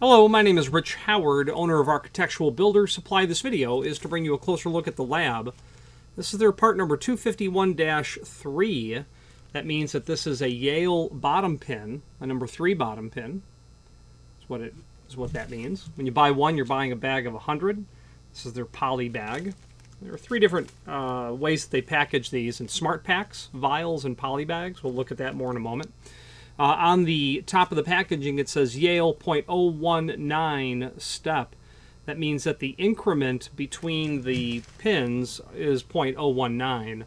Hello, my name is Rich Howard, owner of Architectural Builder Supply. This video is to bring you a closer look at the lab. This is their part number 251-3. That means that this is a Yale bottom pin, a number 3 bottom pin. That's what that means. When you buy one, you're buying a bag of 100. This is their poly bag. There are 3 different ways that they package these in smart packs, vials, and poly bags. We'll look at that more in a moment. On the top of the packaging, it says Yale .019 step. That means that the increment between the pins is .019.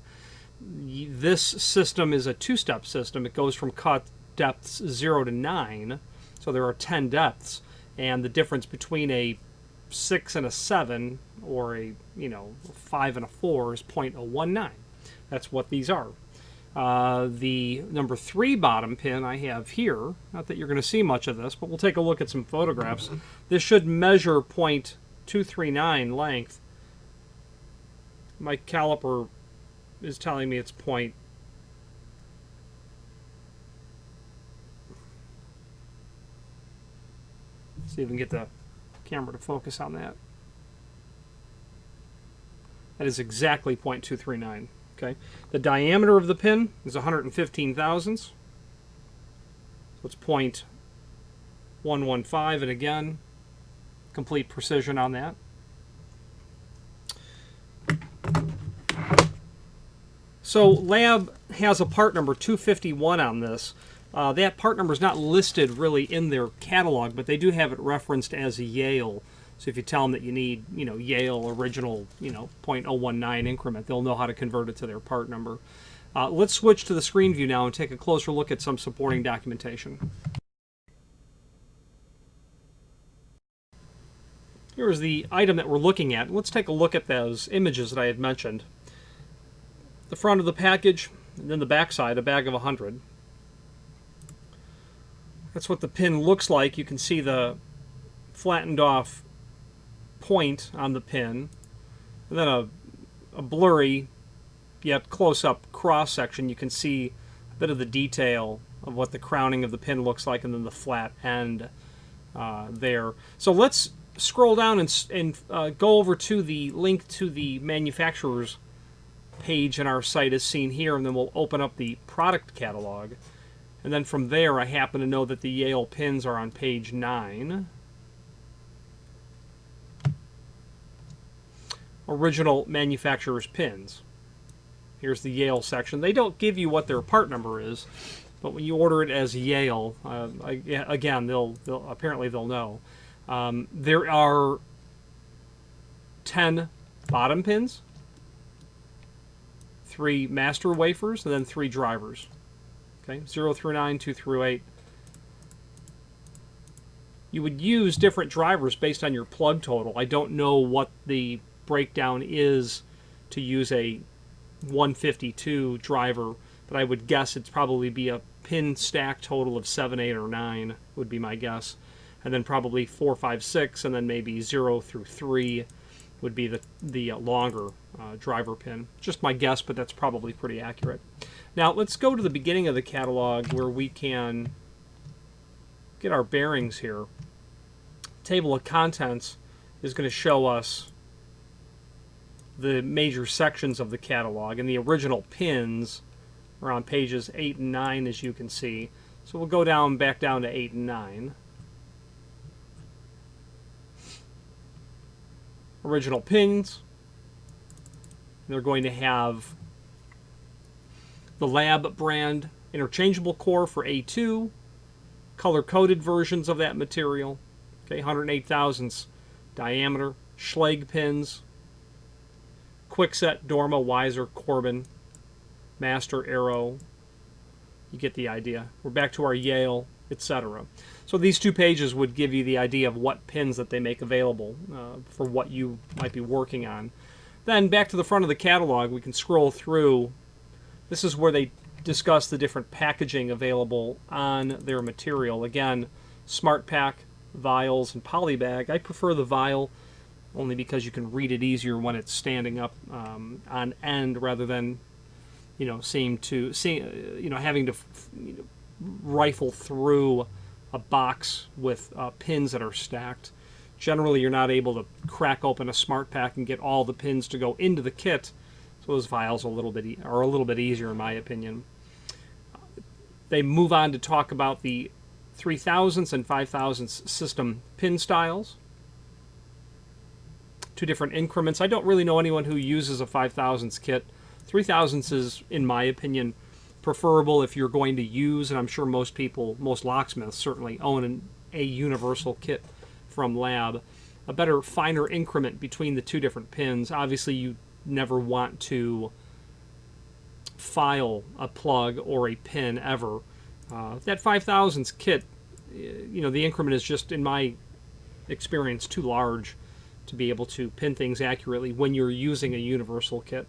This system is a 2-step system. It goes from cut depths 0 to 9. So there are 10 depths. And the difference between a 6 and a 7 or a 5 and a 4 is .019. That's what these are. The number 3 bottom pin I have here, not that you're going to see much of this, but we'll take a look at some photographs. This should measure .239 length. My caliper is telling me it's point. See if we can get the camera to focus on that. That is exactly .239. Okay. The diameter of the pin is 115 thousandths. So it's .115, and again, complete precision on that. So Lab has a part number 251 on this. That part number is not listed really in their catalog, but they do have it referenced as a Yale. So if you tell them that you need, Yale original, .019 increment, they'll know how to convert it to their part number. Let's switch to the screen view now and take a closer look at some supporting documentation. Here's the item that we're looking at. Let's take a look at those images that I had mentioned. The front of the package, and then the back side, a bag of 100. That's what the pin looks like. You can see the flattened off point on the pin, and then a blurry yet close-up cross section. You can see a bit of the detail of what the crowning of the pin looks like, and then the flat end there. So let's scroll down and go over to the link to the manufacturer's page in our site as seen here, and then we'll open up the product catalog. And then from there, I happen to know that the Yale pins are on page 9. Original manufacturer's pins. Here's the Yale section. They don't give you what their part number is, but when you order it as Yale, again, they'll know. There are 10 bottom pins, 3 master wafers, and then 3 drivers. Okay, 0 through 9, 2 through 8. You would use different drivers based on your plug total. I don't know what the breakdown is to use a 152 driver, but I would guess it'd probably be a pin stack total of 7, 8, or 9 would be my guess, and then probably 4, 5, 6, and then maybe 0 through 3 would be the longer driver pin. Just my guess, but that's probably pretty accurate. Now let's go to the beginning of the catalog where we can get our bearings here. Table of contents is going to show us the major sections of the catalog, and the original pins are on pages 8 and 9, as you can see. So we'll go back down to 8 and 9. Original pins. They're going to have the Lab brand interchangeable core for A2, color-coded versions of that material, okay, 108 thousandths diameter, Schlage pins, Quickset, Dorma, Weiser, Corbin, Master, Arrow. You get the idea. We're back to our Yale, etc. So these 2 pages would give you the idea of what pins that they make available for what you might be working on. Then back to the front of the catalog, we can scroll through. This is where they discuss the different packaging available on their material. Again, Smart Pack, vials, and polybag. I prefer the vial only because you can read it easier when it's standing up on end rather than having to rifle through a box with pins that are stacked. Generally, you're not able to crack open a smart pack and get all the pins to go into the kit. So those vials are a little bit easier, in my opinion. They move on to talk about the 3000s and 5000s system pin styles. 2 different increments. I don't really know anyone who uses a 5000s kit. 3000s is, in my opinion, preferable if you're going to use, and I'm sure most locksmiths certainly own a universal kit from Lab. A better, finer increment between the 2 different pins. Obviously, you never want to file a plug or a pin ever. That 5000s kit, the increment is just, in my experience, too large to be able to pin things accurately when you're using a universal kit.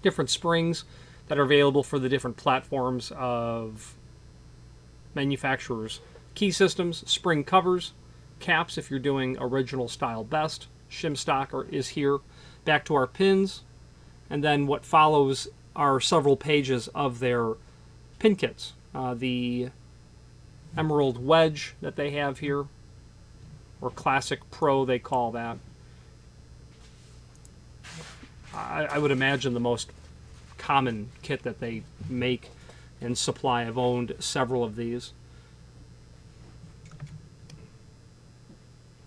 Different springs that are available for the different platforms of manufacturers. Key systems, spring covers, caps if you're doing original style best, shim stock is here. Back to our pins, and then what follows are several pages of their pin kits. The Emerald Wedge that they have here, or Classic Pro they call that. I would imagine the most common kit that they make and supply. I've owned several of these.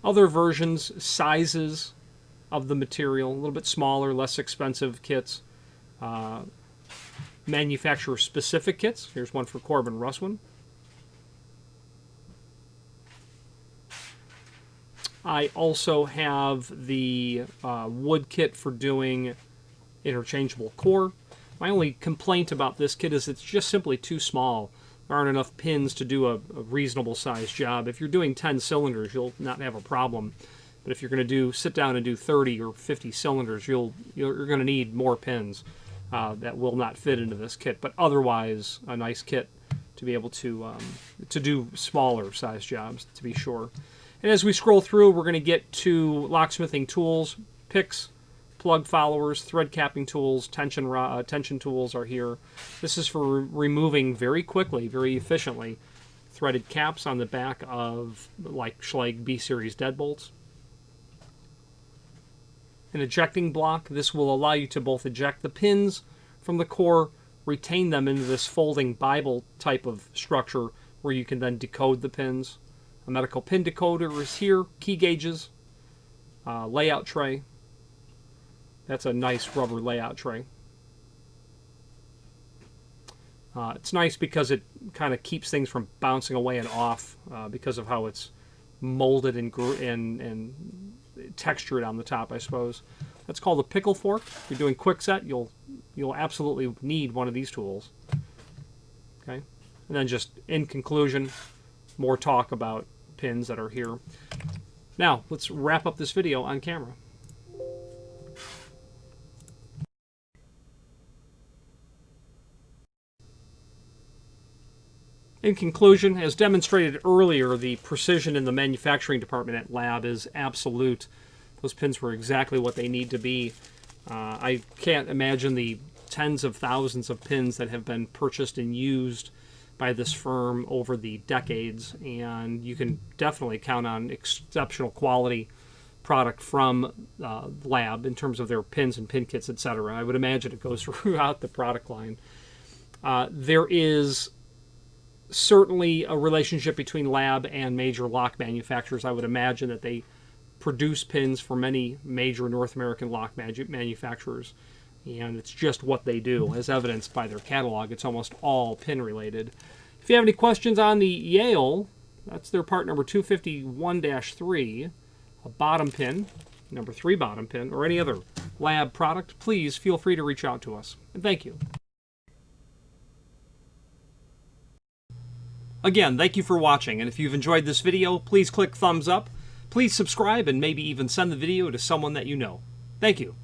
Other versions, sizes of the material, a little bit smaller, less expensive kits. Manufacturer-specific kits. Here's one for Corbin Russwin. I also have the wood kit for doing interchangeable core. My only complaint about this kit is it's just simply too small. There aren't enough pins to do a reasonable sized job. If you're doing 10 cylinders, you'll not have a problem. But if you're going to sit down and do 30 or 50 cylinders, you're going to need more pins that will not fit into this kit. But otherwise, a nice kit to be able to do smaller size jobs, to be sure. And as we scroll through, we're going to get to locksmithing tools, picks, plug followers, thread capping tools, tension tools are here. This is for removing very quickly, very efficiently, threaded caps on the back of, like, Schlage B-Series deadbolts. An ejecting block. This will allow you to both eject the pins from the core, retain them into this folding Bible type of structure where you can then decode the pins. A medical pin decoder is here, key gauges, layout tray. That's a nice rubber layout tray. It's nice because it kind of keeps things from bouncing away and off because of how it's molded and textured on the top, I suppose. That's called a pickle fork. If you're doing quick set, you'll absolutely need one of these tools. Okay, and then just in conclusion, more talk about pins that are here. Now, let's wrap up this video on camera. In conclusion, as demonstrated earlier, the precision in the manufacturing department at Lab is absolute. Those pins were exactly what they need to be. I can't imagine the tens of thousands of pins that have been purchased and used by this firm over the decades, and you can definitely count on exceptional quality product from Lab in terms of their pins and pin kits, etc. I would imagine it goes throughout the product line. There is certainly a relationship between Lab and major lock manufacturers. I would imagine that they produce pins for many major North American lock manufacturers, and it's just what they do, as evidenced by their catalog. It's almost all pin related. If you have any questions on the Yale, that's their part number 251-3, a bottom pin, number 3 bottom pin, or any other Lab product, please feel free to reach out to us. And thank you. Again, thank you for watching, and if you've enjoyed this video, please click thumbs up. Please subscribe and maybe even send the video to someone that you know. Thank you.